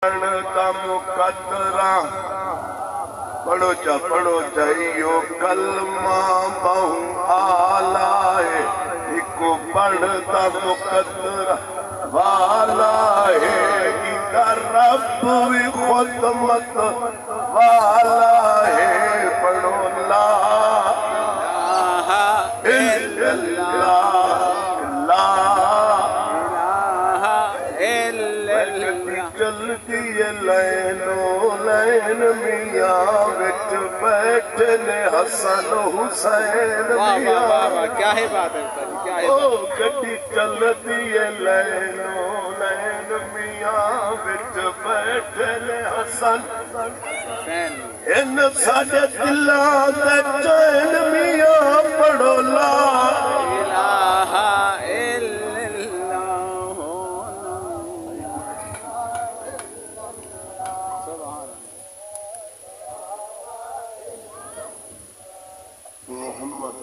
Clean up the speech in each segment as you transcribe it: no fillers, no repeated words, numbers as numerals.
کا مقدرہ پڑھو چاہیو کلمہ بہو آلہ ہے ایک پڑھتا مقدرہ والا ہے ادھر رب بھی خدمت والا ہے پڑھو لا الہ الا چلتی لین میاں بچ بیٹھنے حسن حسین میاں کیا ہے بات ہے گڈی چلتی لین میاں بچ بیٹھنے حسن ان ساڈے دلاں تے چین میاں پڑھو لا الہ الا اللہ محمد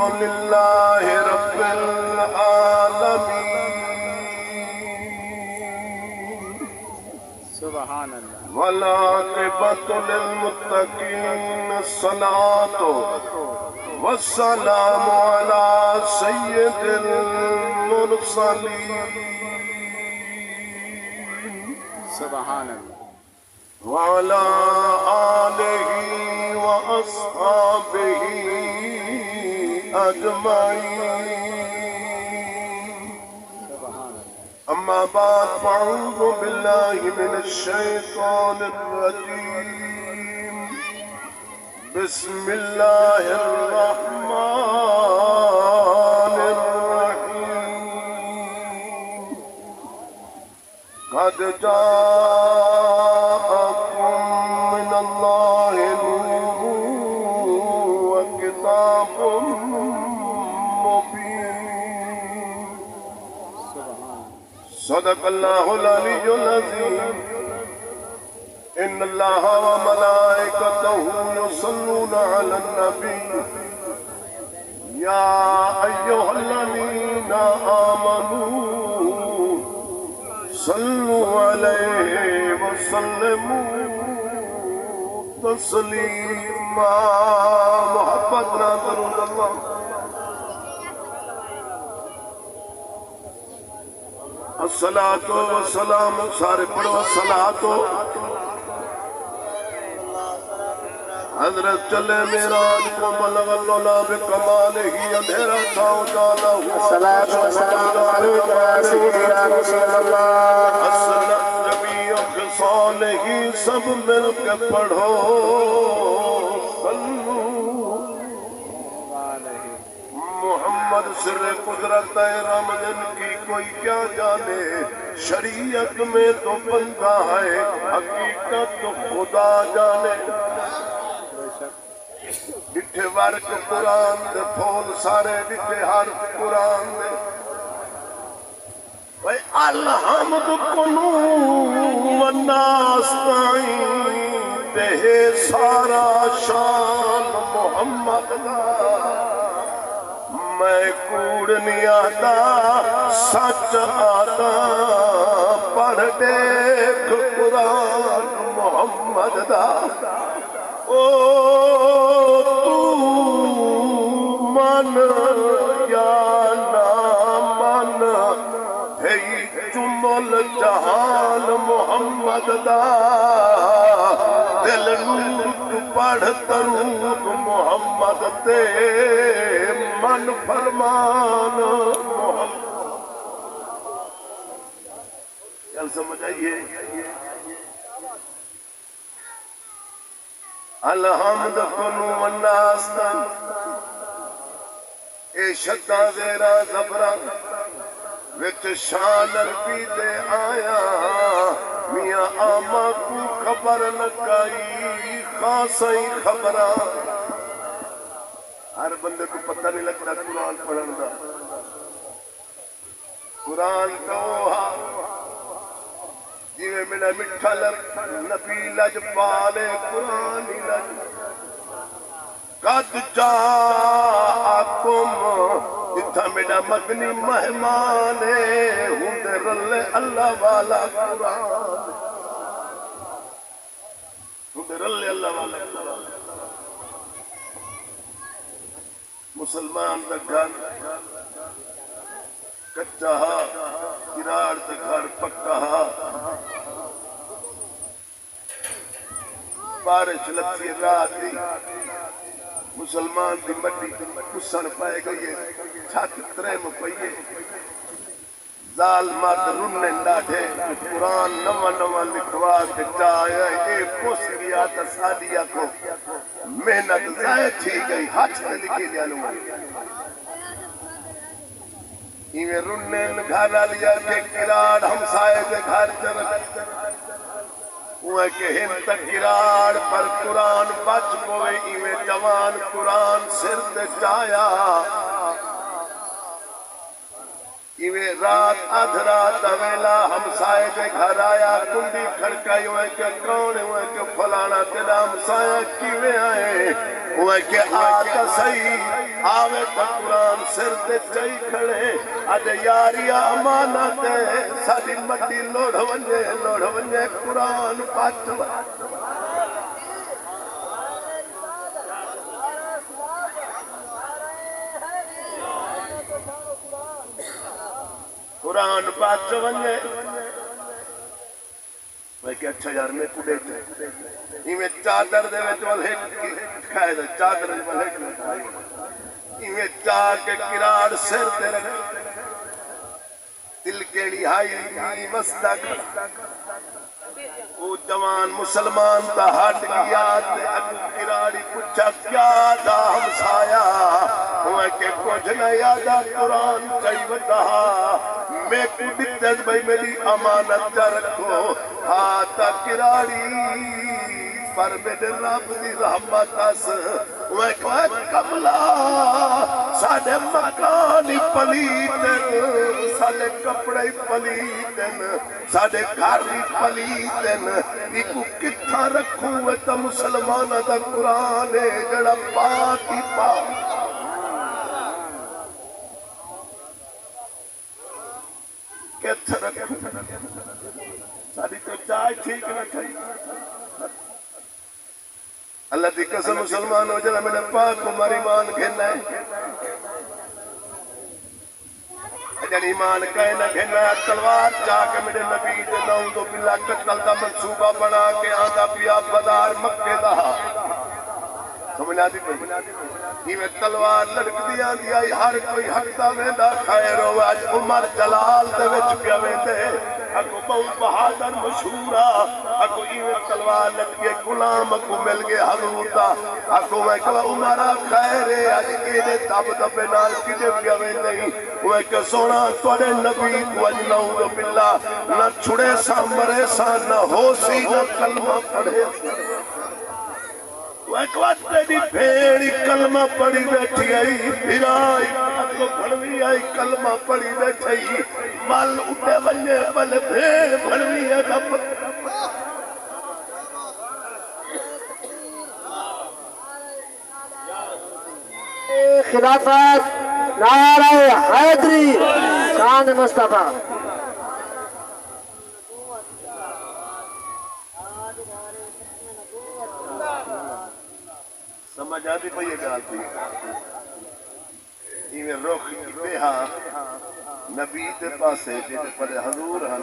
الحمدللہ رب العالمین سبحان اللہ والعاقبۃ للمتقین الصلاۃ والسلام علی سید المرسلین سبحان اللہ وعلى آله وأصحابه أجمعين أما بعد فأعوذ بالله من الشيطان الرجيم بسم الله الرحمن الرحيم قد جاءكم من الله نور وكتاب مبين صدق الله العلي العظيم إن الله وملائكته يصلون على النبي يا أيها الذين آمنوا صلوا عليه وسلموا تسلیما محبت نہ درود اللہ الصلاۃ والسلام سارے پڑھو الصلاۃ حضرت چلے معراج کو بلغ العلا بکمالہ اندھیرا تھا اجالا ہوا الصلاۃ والسلام علیک یا سیدنا رسول اللہ الصلاۃ نبی خصالہ سب مل کے پڑھو صلو محمد سر قدرت رمضان کی کوئی کیا جانے شریعت میں تو بندہ ہے حقیقت تو خدا جانے ڈٹھے ورک قرآن دے پھول سارے ڈٹھے حرف قرآن دے وے الحمد کنو والناستعین تے سارا شان محمد دا میں کوڑ نہیں آتا سچ آتا پڑھ دیکھ قرآن محمد دا او تو من یا نہ من ہے جمل جہان محمد دا دل نور تو پڑھ درود محمد تے من فرمان محمد کیا سمجھ آئیے الحمد کنو والناستان اے شدہ زیرہ زبرہ وچ شان عربی دے آیا میاں آما کو خبر لگائی خاصی خبرہ ہر بندے کو پتہ نہیں لگتا قرآن پڑھن دا قرآن کہا جیوے میرا مٹھا نبی لج پالے قرآن لج قد جاءکم اتھا میڈا مدنی مہمان ہوں دے رلے اللہ والا قرآن ہوں دے رلے اللہ والا قرآن مسلمان دا گھر کچا ہا کراڑ دا گھر پکا ہا بارش لگتی رات دی مسلمان دی مٹی کسن پائے گئی ہے چھت ترم پئیے زال مات رننے ڈاڑھے قرآن نوا نوا لکھوا کے جایا اے پوسریا تا سادیا کو محنت ضائع تھی گئی ہاتھ تے لکھی لیا لوں ایویں رننے گھر لیا کے کراڑ ہمسائے دے گھر چرک وہ کہ ہن تک گراڑ پر قرآن بچ پوے ایویں جوان قرآن سر تے چایا ایویں رات آدھ رات ویلا ہمسائے کے گھر آیا کنڈی کھڑکائی ہوئے کہ کون ہوئے کہ فلانا تیرا ہمسایہ کیویں آئے ہوئے کہ آتا صحیح آوے تا قرآن سر تے چائی کھڑے آدھے یاریا امانت ہے ساری مٹی لوڑ ونجے قرآن پاچ قرآن پاچ ونجے میں کہ اچھا یار میں کو بیٹھے ایویں چادر دے وچ ول ہک کھائے دا چادر دے ول ہک ایویں چا کے کراڑ سر تے رکھ دل کیڑی ہائی مستق وہ جوان مسلمان دا ہٹ گیا تے اگو کراڑی پوچھا کیا دا ہمسایا ہوئے کہ کچھ نہ یادا قرآن چاہی ودا میں کو دیتے بھائی میری امانت جا رکھو آتا کراڑی پر میرے رب دی رحمت اس وہ کملا ساڑے مکانی پلیتن ساڑے کپڑے پلیتن ساڑے گھاری پلیتن ایکو کتھا رکھوں تا مسلمانہ دا قرآن جڑا پاکی پاک کتھا رکھوں ساڑی تو چائے ٹھیک نہ کھائی اللہ دی قسم مسلمان ہو جلا میں نے پاک عمر ایمان کھینا ہے جن ایمان کہنا کھینا ہے تلوار چاہ کے میرے نبی دے نعوذ باللہ قتل دا منصوبہ بنا کے آدھا پیا بدار مکے دا سمجھا دی پہ یہ تلوار لڑک دیا دیا ہر کوئی حقدہ ویندہ خیر ہو آج عمر جلال دے وچ پیا ویندے اکو بہت بہادر مشہورا اکو ایویں تلوار لٹکے غلام اکو مل گئے حضور دا اکو میں کہا عمرہ خیر ہے آج ایدے تب دبے نال کجے پیا ویندے وہ کہ سونا توڑے نبی کو اجنعوذ باللہ نہ چھڑے سا مرے سا نہ ہو سی نہ کلمہ پڑھے وہ ایک وقت تیری بھیڑی کلمہ پڑھی بیٹھی آئی بھیرائی کو بھڑوی آئی کلمہ پڑھی بیٹھی مال اٹھے بنجے بل بھیڑ بھڑوی ہے دب خلافت نعرہ حیدری شان مصطفیٰ سمجھ آتی پہ یہ گال تھی ایویں روخ کی بیہا نبی دے پاسے جیتے پر حضور ہن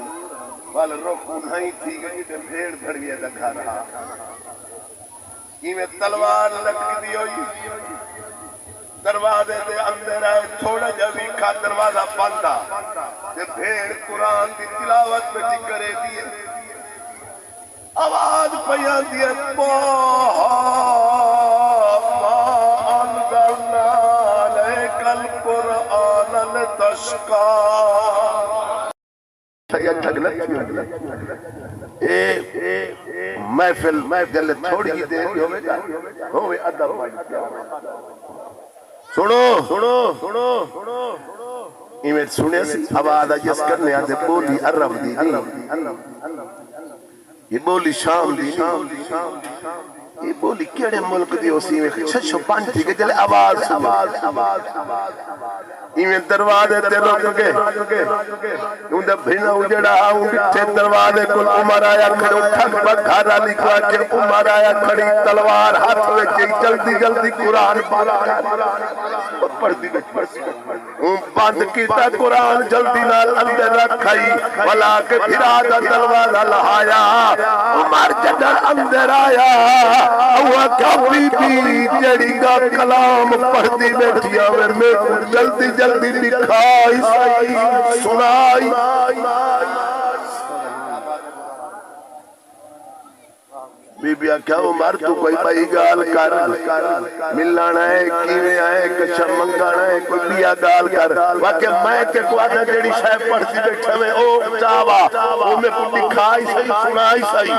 وال روخ انہائی تھی گئی تے بھیڑ بھڑویے دکھا رہا ایویں تلوار لٹک دی ہوئی دروازے دے اندر آئے تھوڑا جبھی کا دروازہ بندہ تے بھیڑ قرآن دی تلاوت بیٹی کرے دیئے آواز پیان دیئے محفل گلے تھوڑی ہی دیر ہوئے گا ہوئے ادب سنو ایمیں سنے سے آواز آجس کرنے آتے بولی عرب دی یہ بولی شام دی یہ بولی کیڑے ملک دی اسی میں چھچو پانٹی کے جلے آواز ایویں دروازے تے رک کے اون دے بھینا اجڑا اون بٹھے دروازے کول عمر آیا کھڑو ٹھک پر گھر علی کو کے عمر آیا کھڑی تلوار ہاتھ وچ جلدی جلدی قرآن پڑھ دی اون بند کیتا قرآن جلدی نال اندر رکھائی بلا کے پھرا دا دروازہ لہایا عمر جدر اندر آیا ہوا کیا بی بی جڑی دا کلام پڑھ دی بیٹھیا میں جلدی جلدی دکھائی سنائی بی بی کیا عمر تو کوئی بھائی گال کر ملانا ہے کیویں آئے کچھ منگانا ہے کوئی بیا گال کر واقع میں کہ کوادہ جیڑی شاہ پڑھتی بیٹھا میں او چاوا او میں کو دکھائی سہی سنائی سہی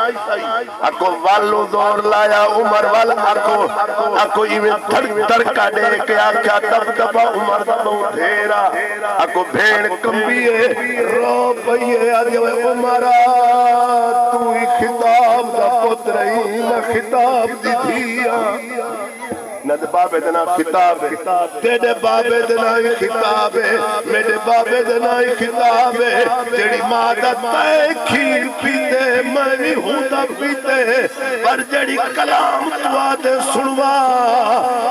اکو والو دور لایا عمر وال اکو ایویں تڑکا دے کے آکھا دب دبا عمر دبا ڈھیرا اکو بھین کمبیے رو پئیے آگے عمرہ تو ہی خطاب دا پتر ہی نہ خطاب دی دھیا نہ دے بابے دنا خطاب ہے تیرے بابے دنا ہی خطاب ہے میرے بابے دنا ہی خطاب ہے جڑی ماں دا تے کھیر پیتے میں بھی ہوں دا پیتے پر جڑی کلام تو آتے سنوا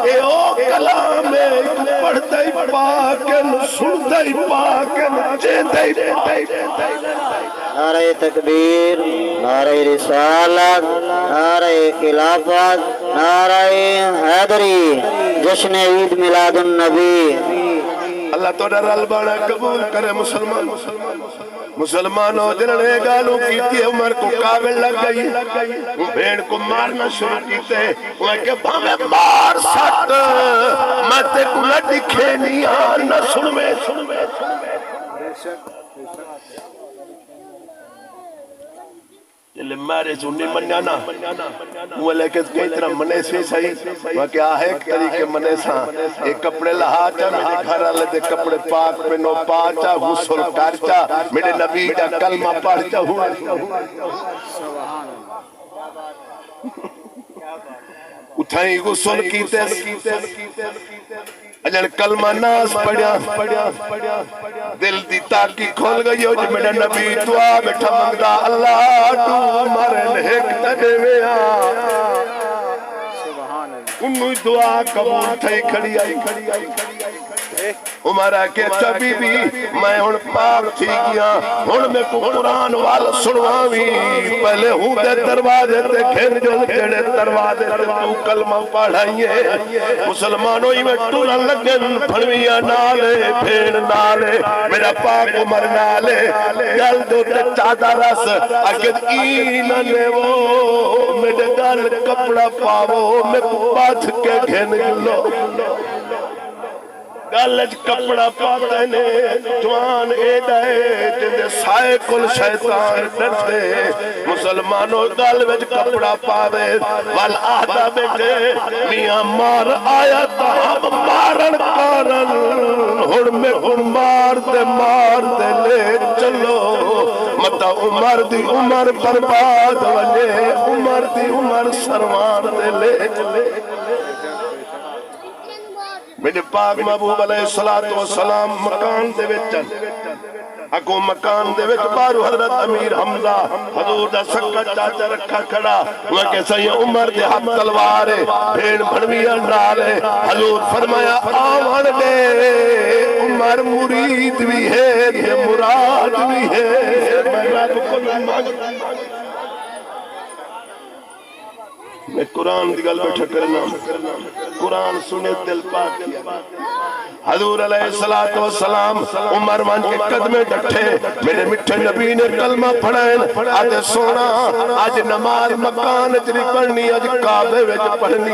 اے او کلام ہے پڑھ دائی پاکن سن دائی پاکن چین دائی نعرہ تکبیر، نعرہ رسالت، نعرہ خلافت، نعرہ حیدری، جشن عید میلاد النبی۔ اللہ تو رل بانا قبول کرے مسلمانوں جنہنے گالوں کیتی عمر کو قابل لگ گئی بھیڑ کو مارنا شروع کیتے انہیں کہ بھامے مار سٹ میں تے کو نہ دکھے نہیں آنا سن میں مارے سننی منانا وہ لیکن کئی طرح منے سے صحیح وہ کیا ہے ایک طریقے منے ساں ایک کپڑے لہاچا میرے گھر آلے دے کپڑے پاک میں نو پاچا غسل کرچا میرے نبی دا کلمہ پڑھچا ہوا اٹھائیں غسل کیتے اجن کلمہ ناس پڑھیا دل دی تاکی کھول گئی ہو جو میرا نبی دعا بیٹھا مانگدا اللہ تو مارے لہک تجھے میں انہوں دعا قبول تھئی کھڑی آئی عمرہ کے اچھا بی بی میں ہن پاک تھی گیا ہن میں کو قرآن والا سنواوی پہلے ہوں دے دروازے تے گھن جو جڑے دروازے تے تو کلمہ پڑھائیے مسلمانوں ہی میں ٹولن لگن پھڑویاں نالے بھین نالے میرا پاک عمر نالے گل دو تے چادہ رس اگر اینا لے وہ میرے گل کپڑا پاو میں کو بات کے گھن لو گالج کپڑا پاتے نے جوان ایڈائے جندے سائے کل شیطان ڈرتے مسلمانوں گال وچ کپڑا پاوے وال آدھا بیٹے میاں مار آیا تا ہم مارن کارن ہن میں ہن مار دے لے چلو متا عمر دی عمر برباد وجے عمر دی عمر سروان دے لے میرے پاک محبوب علیہ السلام مکان دے وچن اکو مکان دے وچ بارو حضرت امیر حمزہ حضور دا سکا چاچا رکھا کھڑا وہ کہ سید عمر دے ہاتھ تلوار بھیڑ بھڑویاں ڈالے حضور فرمایا آوان دے عمر مرید بھی ہے تے مراد بھی ہے میں رب کو مانگتا میں قرآن دی گل بیٹھا کرنا قرآن سنے دل پاک کیا حضور علیہ السلام عمر مان کے قدمے ڈٹھے میرے مٹھے نبی نے کلمہ پڑھائیں آج سونا آج نماز مکان اچری پڑھنی آج کعبے وچ پڑھنی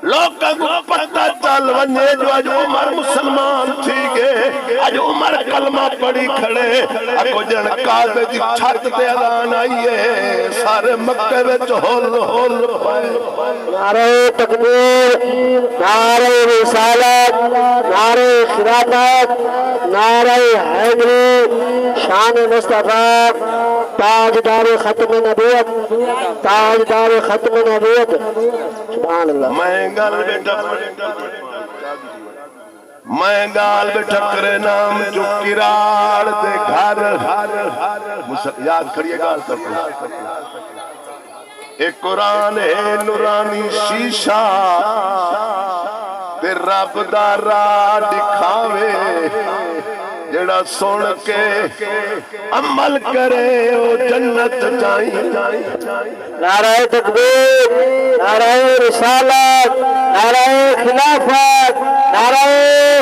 لوگ کو پتہ چل ونجے جو آج عمر مسلمان تھی گے آج عمر کلمہ پڑھی کھڑے اکو جن کعبے دی چھت تے اذان آئیے سارے مکے وچ ہول پائے نعرہ تکبیر، نعرہ رسالت، نعرہ خلافت نعرہ حیدری شان مصطفیٰ تاجدار ختم نبوت تاجدار ختم نبوت سبحان اللہ میں گال بٹھکرے نام جو کراڑ دے گھر یاد کریے گال تک ایک قرآن ہے نورانی شیشہ تے رب دا راہ دکھاوے جڑا سن کے عمل کرے وہ جنت جائیں نعرہ تکبیر نعرہ رسالت نعرہ خلافت نعرہ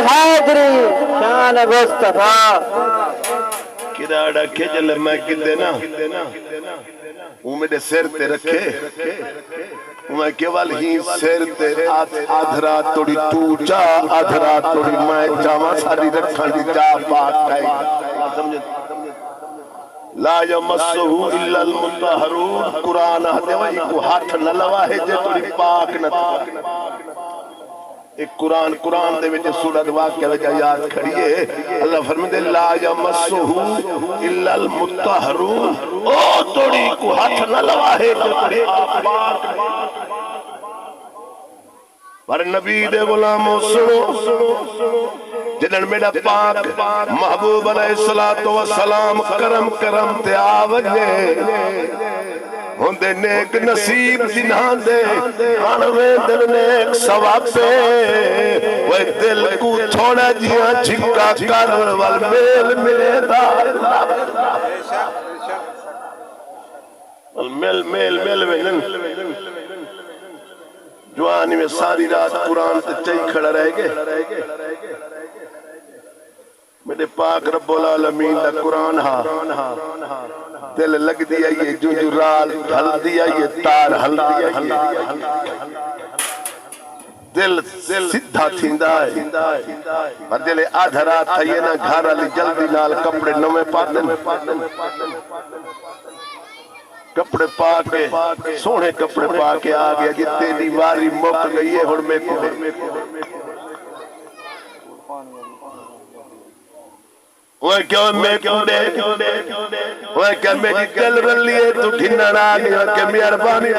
حیدری شان مصطفیٰ کراڑا کھجل میں کدے نا وہ میرے سر تے رکھے میں کیول ہی سر تے آدھرا توڑی تو جا آدھرا توڑی میں جاما ساری رکھن دی جا بات کھائی لا یمسہو الا المطہرون قرآن آتے وہی کو ہاتھ نہ لوا ہے جے توڑی پاک نہ ایک قرآن دے وچ سورۃ واقعہ وچ یاد کھڑیے اللہ فرمائے لا یمسہو الا المطہرون او توڑی کو ہاتھ نہ لوا ہے جے توڑی پاک پر نبی دے غلاموں سنو جنن میرا پاک محبوب علیہ السلام کرم تے آوجے ہوندے نیک نصیب جنہاں دے آنوے دل نیک ثواب پہ وہ دل کو تھوڑا جیاں جھکا کر والمیل ملے دا والمیل جوانی میں ساری رات قرآن تے چاہی کھڑا رہ گئے میرے پاک رب العالمین دا قرآن ہاں دل لگ دیا یہ جو رال ہل دیا یہ تار ہل دیا یہ دل سدھا تھیندا ہے پر دل آدھا رات تھا یہ نا گھر علی جلدی نال کپڑے نوے پاتن کپڑے پا کے سونے کپڑے پا کے آ گیا جی تیری واری مک گئی ہے ہن میں کو وہ کیا میں کونڈے وہ کیا میری دل رن لیے تو ٹھنن آ گیا کہ مہربانی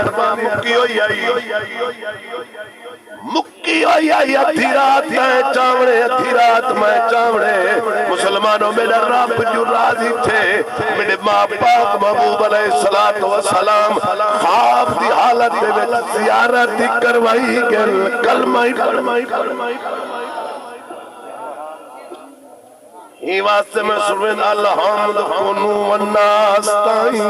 مکی ہوئی آئی ادھی رات میں چاوڑے مسلمانوں میرا رب جو راضی تھے میرے ماں پاک محبوب علیہ السلام خواب دی حالت میں زیارت کروائی گل کلمہ ہی واسطے میں سرمین الحمد کنو والناس تائیں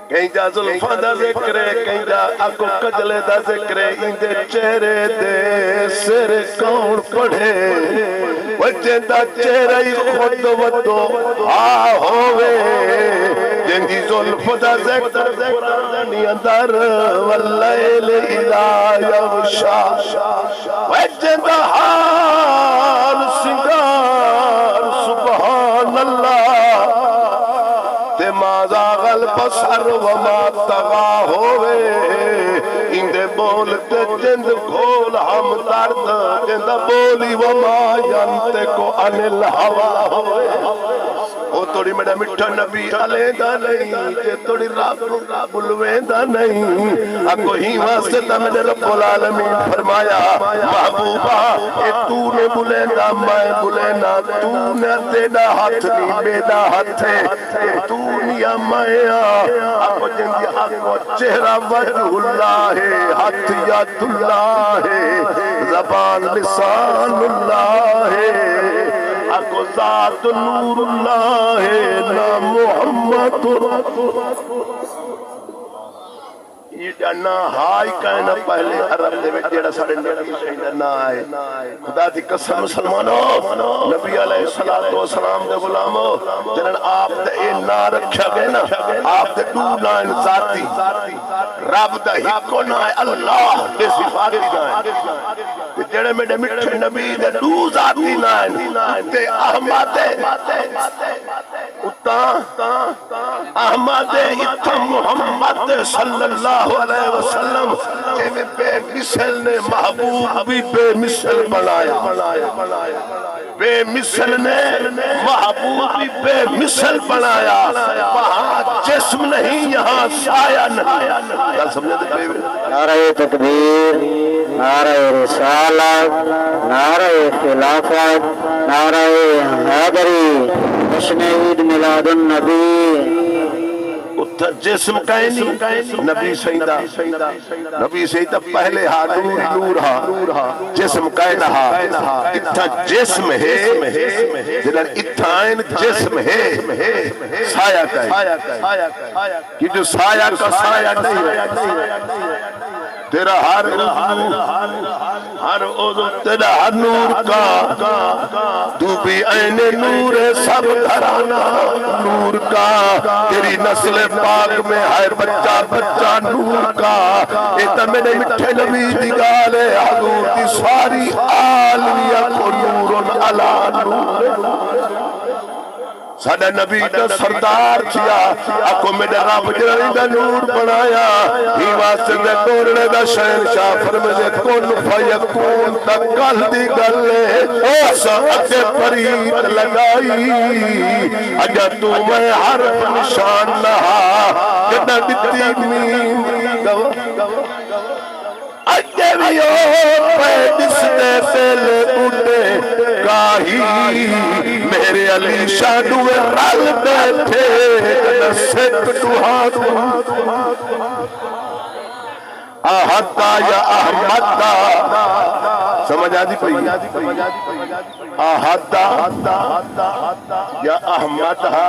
کہیں جا ظلفہ دا ذکر ہے کہیں جا اکو کجلے دا ذکر ہے اندے چہرے دے سر کون پڑھے وجہ دا چہرے خود ودو آ ہوئے جن دی ظلفہ دا ذکر قرآنی اندر واللیل اذا یغشا وجہ دا حال سنگار سبحان اللہ تے ما زاغل بصر وما تغا ہوئے اندے بولتے جند کھول ہم درد جند بولی وما ینتے کو عن الہوا ہوئے او توڑی میرا مٹھا نبی علیدہ نہیں کہ توڑی رب بلویدہ نہیں اکو ہی واسطے تا میرے رب العالمین فرمایا محبوبہ اے تو نے بلیندہ میں بلینا تو نے تیڑا ہاتھ نہیں بیدہ ہاتھ ہے تو نیا مایا اکو جنگی اکو چہرہ وجہ اللہ ہے ہاتھ یاد اللہ ہے زبان لسان اللہ ہے اکو ذات نور اللہ ہے نا محمد یہ جانا ہائی کہنا پہلے عرب دے میں جیڑا ساڑھے نبی شہیدہ نہ آئے خدا دی قسم مسلمانوں نبی علیہ السلام دے غلاموں جنہاں آپ دے اے نا رکھا گئے نا آپ دے دو نائن ذاتی رب دا ہکو نائے اللہ دے صفاتی نائن جڑے میرے مٹھے نبی دے دو ذاتی نائن تے احمد احمد اتھا محمد صلی اللہ علیہ وسلم جیویں بے مثل نے محبوب بھی بے مثل بنایا، بے مثل نے محبوب بھی بے مثل بنایا، وہاں جسم نہیں یہاں سایہ نہیں۔ کیا سمجھے دے؟ نعرہ تکبیر، نعرہ رسالت، نعرہ خلافت، نعرہ حیدری، جشن عید میلاد النبی۔ اتھا جسم کہیں نہیں، نبی سیدہ، نبی سیدہ پہلے ہاں نور نور ہاں، جسم کہیں نہا، اتھا جسم ہے، جنہاں اتھائن جسم ہے، سایہ کہیں، کہ جو سایہ کا سایہ نہیں ہے، تیرا ہر عضو تیرا ہر نور کا، تو بھی عین نور سب گھرانا نور کا، تیری نسل پاک میں ہر بچہ بچہ نور کا، ایتا میں نے مٹھے نبی دی گالے حضور دی ساری عالمیہ کو نور علا نور۔ ساڑھا نبی دا سردار تھیا، اکو میرے رب جنہی دا نور بنایا، ہی واسطے دے دورنے دا شہنشاہ فرمجے کن فیکون تا کل دی گلے، ایسا اکے پرید لگائی، اجا تو میں حرف نشان نہا، جنہ دیتی مین اجے بھی پیدس دے پہلے اٹھے کاہی، میرے علی شاہدوے رل بیٹھے نسک ٹوہات آہتا یا احمدہ، سمجھ آدھی پہی آہتا یا احمدہ۔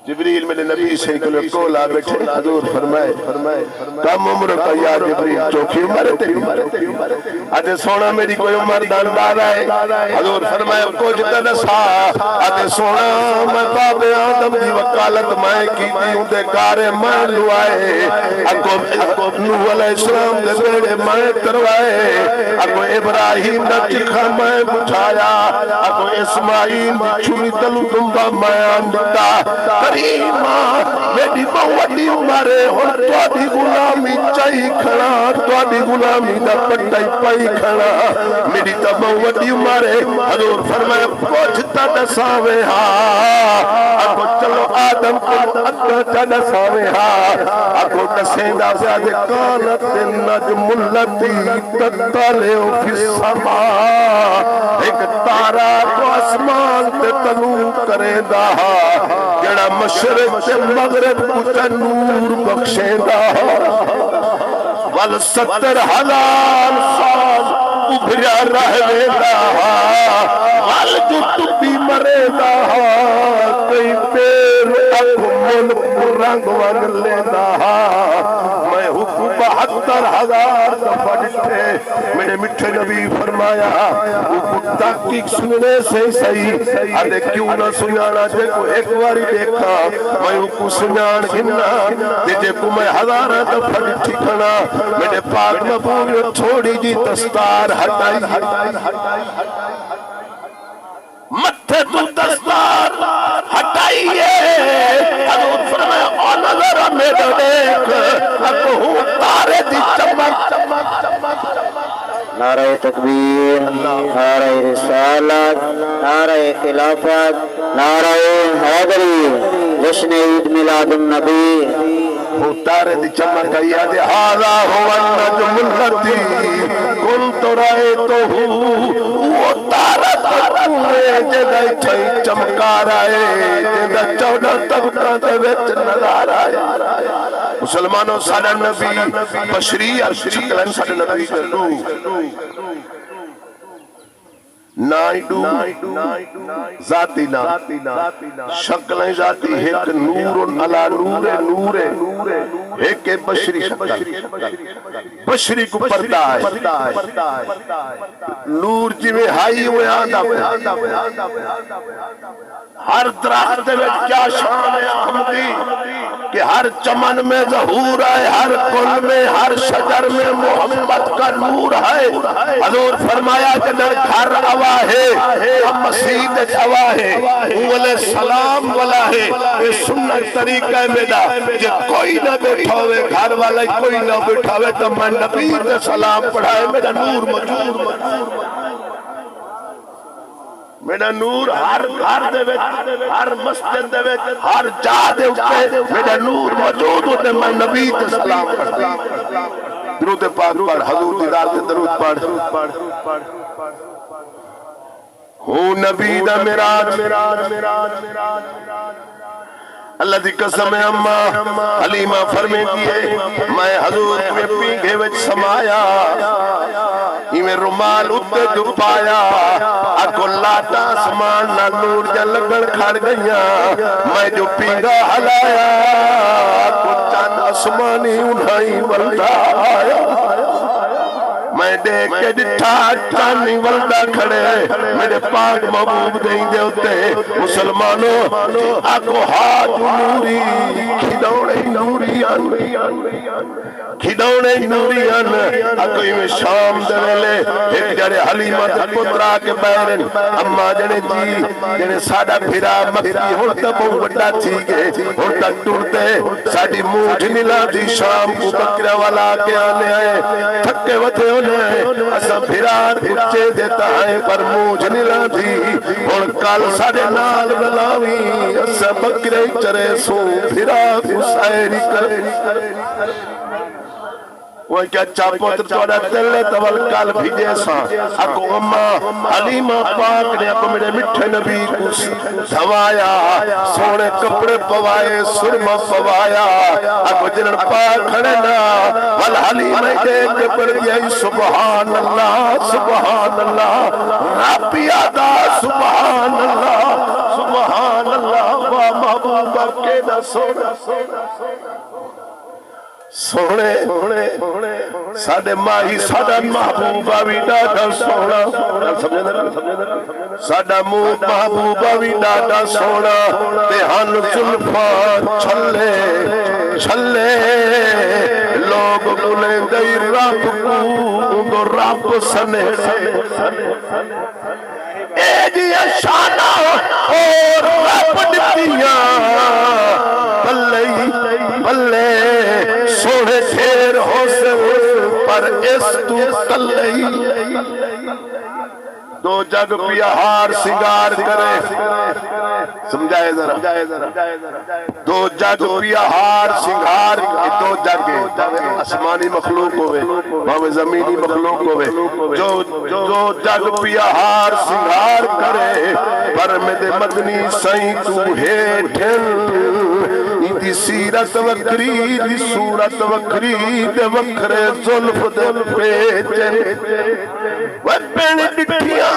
جبریل میں نے نبی سے کولا بیٹھے، حضور فرمائے کم عمر کا یا جبریل چوکھی عمر تیری، آتے سونا میری کوئی عمر داندار ہے، حضور فرمائے کچھ تنسا، آتے سونا میں باب آدم دی وکالت میں کی دی ہوں دے کارے میں لوائے، اکو نوح علیہ السلام دے بیڑے میں کروائے، اکو ابراہیم دا چکھا میں بچھایا، اکو اسماعیل دی چھوڑی تلو دنبا میں آندتا، کریمہ میری موٹی عمرے ہون توڑی غلامی چاہی کھڑا، توڑی غلامی دا پٹائی پائی کھڑا، میری تا موٹی عمرے حضور فرمائے کچھ تا دساوے ہاں، اکو چلو آدم کو اکتا دساوے ہاں، اکو دسیندہ زیادہ کانت نجم اللتی تتالیو فی السما، ایک تارا کو اسمان تے تلو کرے دا، جڑا مشرق سے مغرب کو نور بخشیندہ، والستر ہزار سال ابھریا رہویندہ، والجت بھی مریندہ، کئی پیر اکمل رنگ ون لیندہ، میں حکم 72,000 دفعہ ڈٹھے، میرے مٹھے نبی فرمایا حکم تحقیق سننے سے صحیح، آدھے کیوں نہ سنانا جے کو ایک واری دیکھا، میں حکم سنان گھنا، جے کو میں 1000 دفعہ ڈٹھی کھنا، میرے پاک مبور چھوڑی جی دستار ہٹائی، متھے تو دستار ہٹائیے، حضور فرمایا اور نظر میرے دیکھ، اکو ہوں تارے دی چمک، نعرہ تکبیر، نعرہ رسالت، نعرہ خلافت، نعرہ حیدری، جشن عید میلاد النبی۔ وہ تارے دی چمک یاد ہاذا ہوا النجم اللتی کنت رأیتہ، وہ تارہ پورے جدہ چھئی چمکار آئے، جدہ 14 طبقہ دے وچ نظار آئے۔ مسلمانوں سادہ نبی بشری شکلن سادہ نبی کرلو نائیڈو ذاتی نا شکلیں ذاتی ایک نور علا نور نور ایک بشری شکل بشری کو پردہ ہے نور جی میں ہائی ہوئے آدھا ہر درخت میں کیا شان ہے احمدی کہ ہر چمن میں ظہور ہے، ہر کل میں ہر شجر میں محمد محمد کا نور ہے حضور فرمایا کہ نہ گھر آوا ہے نہ مسجد آوا ہے علیہ السلام والا ہے یہ سنت طریقہ میرا کہ کوئی نہ بیٹھاوے گھر والا کوئی نہ بیٹھاوے تو میں نبی دے سلام پڑھائے میرا نور موجود میرا نور ہر گھر دے وچ ہر مسجد دے وچ ہر جا دے اوتے میرا نور موجود ہوتے میں نبی تے سلام پڑھتا درود پاک پڑھ حضور دی ذات تے درود پڑھ ہوں نبی دا معراج اللہ دی قسم اماں حلیمہ فرمیندی ہے میں حضور کے پیگھے وچ سمایا میں رومال اتے دپایا اکو لاٹا آسمان نہ نور جا لگن کھڑ گئیاں میں جو پیگا ہلایا اکو چاند آسمانی انہائی ولدہ آیا میں دیکھ کے ڈٹھا چانی ولدہ کھڑے میرے پاک محبوب دیں دے ہوتے مسلمانوں آکو ہاتھ نوری کھڑوڑے نوریان آکو میں شام دلے ایک جڑے حلیمہ دے پترا کے بیرن اما جڑے جی جڑے ساڑا پھرا مکی ہوتا بہت بڑا تھی گئے ہوتا ٹوڑتے ساڑی موجھ نلا دی شام کو بکرہ والا کے آنے آئے تھکے وطے ہونے اسا پھرار اچھے دیتا ہے پر موجھ نلا دی اور کال ساڑے نال بلاوی اسا بکرے چرے سو پھرار سائری کرے وہ کیا چاپوتر توڑا تلے تول کال بھیجے سا اکو اممہ حلیمہ پاک نے اکو میرے مٹھے نبی کو دھوایا سونے کپڑے پوائے سرمہ پوایا اکو جنن پاک کھڑے نا والحلیمہ دیکھ کے پڑھ دیا سبحان اللہ سبحان اللہ ربی آدھا سبحان اللہ وا محبوبہ کے نا سونے ساڑے ماہی ساڑا محبوبہ بھی ڈاٹا سونا ساڑا محبوبہ بھی ڈاٹا سونا تیہان زلفان چھلے لوگ گلیں گئی رب کو رب سنے اے جی اشانہ اور رب ڈپیاں بلے سوڑے شیر ہو سے پر اس تو کلئی دو جگ پیہار سنگار کرے سمجھائے ذرا دو جگ پیہار سنگار دو جگ اسمانی مخلوق ہوئے وہاں زمینی مخلوق ہوئے جو جگ پیہار سنگار کرے پر میں دے مدنی سائیں تو ہیٹھن دی سیرت وکری دی صورت وکری دے وکرے ظلف دے پیچن وہ پین ڈٹھیاں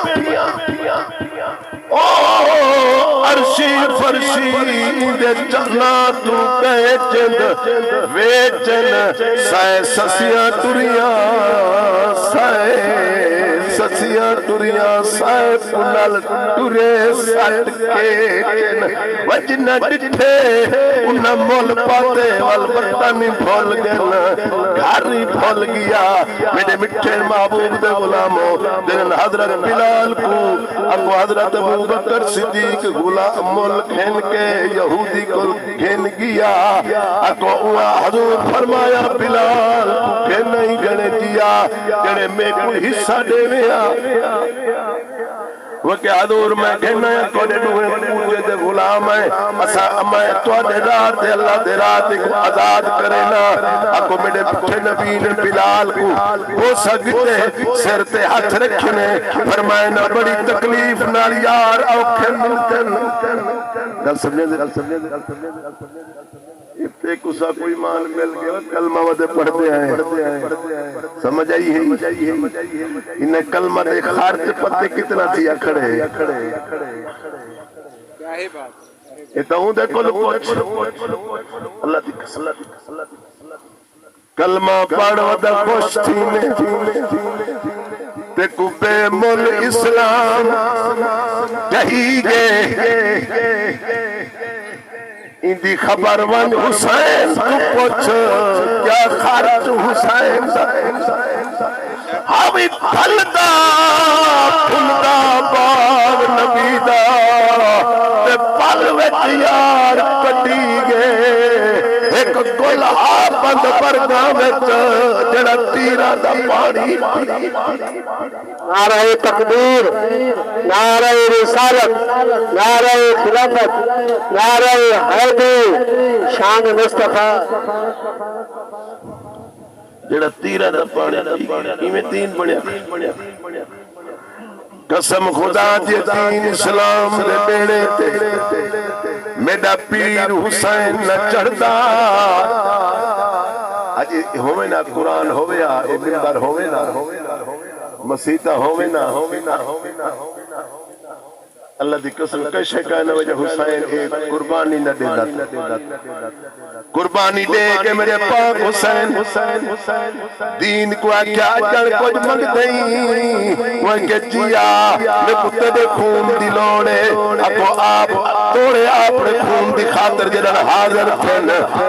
او عرشی فرشی دے چنا تو بیچن ویچن سائے سسیاں ٹریاں سائے پنال ٹرے سٹ کے وجنہ ڈٹھے انہ مول پاتے والبتہ نہیں بھول گیا گھاری بھول گیا میرے مٹھے محبوب دے غلاموں جنہاں حضرت بلال کو اکو حضرت ابو بکر صدیق غلام مول کھین کے یہودی کو کھین گیا اکو حضور فرمایا بلال کہ نہیں گنے دیا جنے میں کوئی حصہ دے ویا وہ کہ حضور میں کہنا ہے کوڑے دوئے پوچھے دے غلام ہے اسا میں تو دے رات دے اللہ دے رات کو آزاد کرنا اکو میرے پٹھے نبی نے بلال کو ہو سکتے سر تے ہاتھ رکھنے فرمائے نہ بڑی تکلیف نال یار اوکھن گل سمجھے دے ابتے کسا کوئی مان مل گیا کلمہ ودے پڑھتے ہیں سمجھ آئی ہے انہیں کلمہ دے خارج پتے کتنا تھی اکھڑے ایتا ہوں دے کل پوچھ اللہ دی قسم کلمہ پڑھ ودے خوش تھی تے کو بے مل اسلام کہی گے اندی خبر ون حسین کو پوچھ کیا خرچ حسین ہاوی پھلدا پھلدا باغ نبی دا تے پل وچ یار کٹی گئے ایک گل آ بند برگاں وچ جڑا تیراں دا پانی نعرہ تکبیر، نعرہ رسالت، نعرہ خلافت، نعرہ حیدر، شان مصطفیٰ. جڑا تیرا دا پانی میں دین بڑھیا قسم خدا دی دین اسلام دے بیڑے تے میڈا پیر حسین نہ چڑھدا اج ہووے نا قرآن ہووے یا منبر ہووے نا مسیطہ ہووے نا اللہ دی قسم کشے کہنا وجہ حسین ایک قربانی نہ دے دا قربانی دے کہ میرے پاک حسین دین کو کیا جڑ کچھ منگ دیں وہ کہ جیا میں پتے دے خون دی لوڑے اکو آپ توڑے آپ نے خون دی خاطر جنن حاضر تھے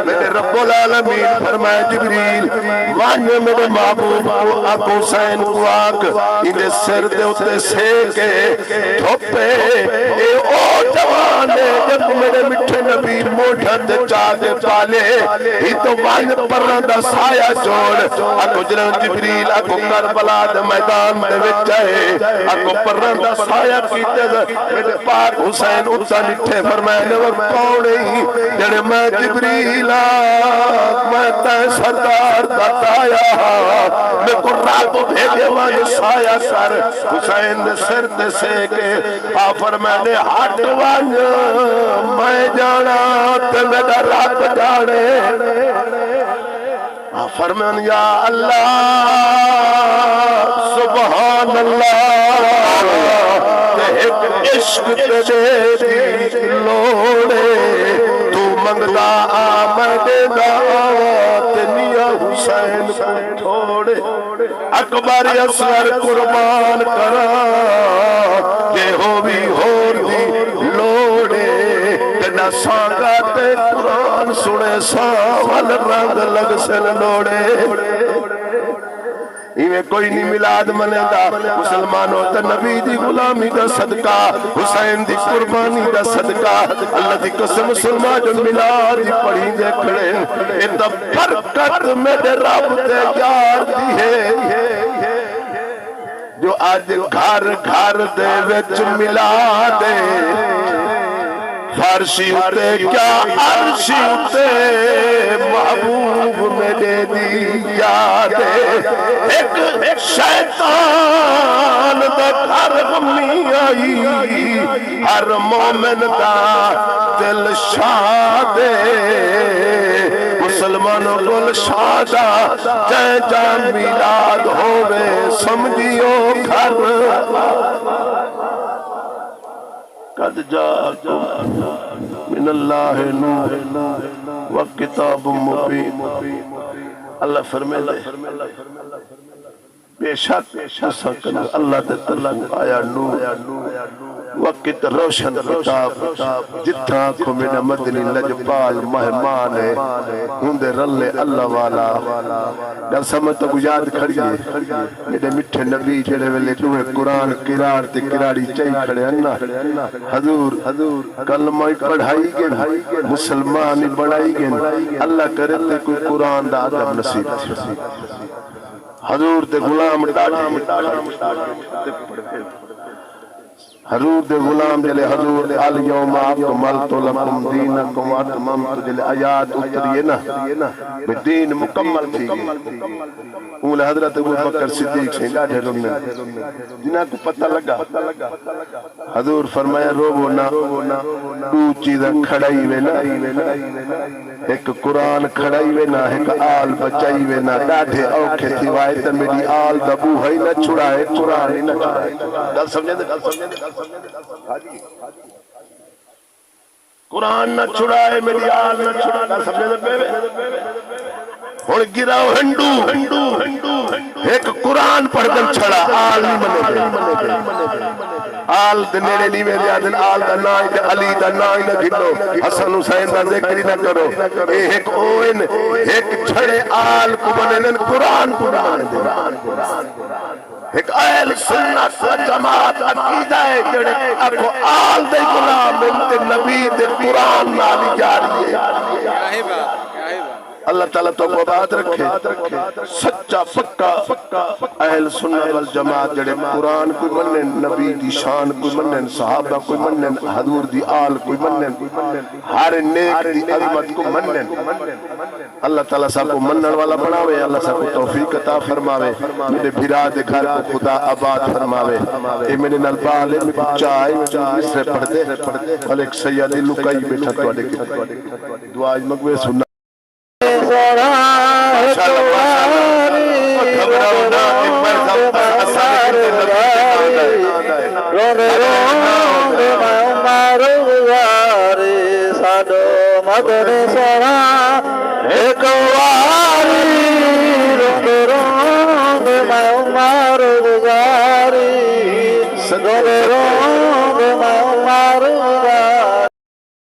میرے رب العالمین فرمائے جبریل وانیے میرے محبوب کو اکو حسین کو آگ انہیں سر دے اتے سیکے دھوپے اے او جوانے جب میرے مٹھے نبی موٹھا تے چاہتے پالے ہی تو وان پرن دا سایہ چھوڑ اکو جنن جبریل اکو کربلا دے میدان دے وچائے اکو پرن دا سایہ کیتے دے میرے پاک حسین اتا مٹھے فرمائے نوک پاؤنے ہی جنہیں میں جبریل میں تے سردار دا تایا میں کو راتو بھیجے وان سایہ کر حسین دے سر دے سیکے آفر میں نے ہاتھ وان میں جانا تے میرا رات جانے فرمان یا اللہ سبحان اللہ تے ایک عشق تے دی لوڑے تو منگلا آمد دعوت نیا حسین کو چھوڑے اکبر اصغر قربان کرا کہ ہو بھی ہور دی لوڑے نہ سانگا تے قرآن سنے ساول رنگ لگ سن لوڑے ایویں کوئی نہیں ملاد منے دا مسلمانوں تے نبی دی غلامی دا صدقہ حسین دی قربانی دا صدقہ اللہ دی قسم مسلمان جو ملاد دی پڑھی دے کھڑے اتا برکت میرے رب تے یار دی ہے جو آج گھر گھر دے وچ ملا دے فرشی اتے کیا عرشی اتے محبوب میرے دی یادے ایک شیطان دا گھر غمی آئی ہر مومن دا دل شادے مسلمانوں گل شادہ جائے جان میلاد ہوئے سمجھیو گھر قد جاءکم من اللہ نور و کتاب مبین اللہ فرمائے دے بے شک اللہ تے تلک آیا نور وقت روشن کتاب جتھا کو میرا مدنی لجپال مہمان ہے ہوندے رلے اللہ والا گل سمجھ تو یاد کھڑیے میرے مٹھے نبی جڑے ویلے دوے قرآن قرار تے قراری چاہی کھڑے انا حضور کلمہ پڑھائی گئے مسلمانی بڑھائی گئے اللہ کرے تے کوئی قرآن دا ادب نصیب تھی حضور دے غلام ڈاڑی حضور دے غلام جلے حضور دے الیوم اکملت لکم دینکم واتممت جلے آیات اتریے نا بے دین مکمل تھی اولے حضرت ابو بکر صدیق سے ڈاڑھے رونے جنہاں کو پتہ لگا حضور فرمایا روو نا دو چیزیں کھڑائی وے نا ایک قرآن کھڑائی وے نا ایک آل بچائی وے نا ڈاڑھے اوکھے تھی وائے میری آل دبو ہے نہ چھڑائے قرآن ہی نہ چھڑائے گل سمجھے دے قرآن نہ چھڑائے میری آل نہ چھڑائے سمجھے دے پہلے اور گراؤ ہنڈو ایک قرآن پڑھ کر چھڑا آل نہیں منے آل دے نیڑے نہیں میں دیا دن آل دا نائی دے علی دا نائی نہ گھنو حسن حسین دا ذکر نہ کرو اے ایک اوین ایک چھڑے آل کو بننن قرآن ایک اہل سنت و جماعت عقیدہ ہے جڑے اکو آل دے غلام انتے نبی دے قرآن نالی جاری ہے اللہ تعالیٰ تو کو بات رکھے سچا پکا اہل سنت والجماعت جڑے قرآن کوئی منن نبی دی شان کوئی منن صحابہ کوئی منن حضور دی آل کوئی منن ہر نیک دی عظمت کو منن اللہ تعالیٰ سا کو منن والا بناوے اللہ سا کو توفیق عطا فرماوے میرے بھرا دے گھر کو خدا آباد فرماوے اے میرے نلبالے میں چائے اس سے پڑھ دے اور ایک سیدی لکائی بیٹھا تو آدھے کی دعا مگوے سننا مدن سرا ایک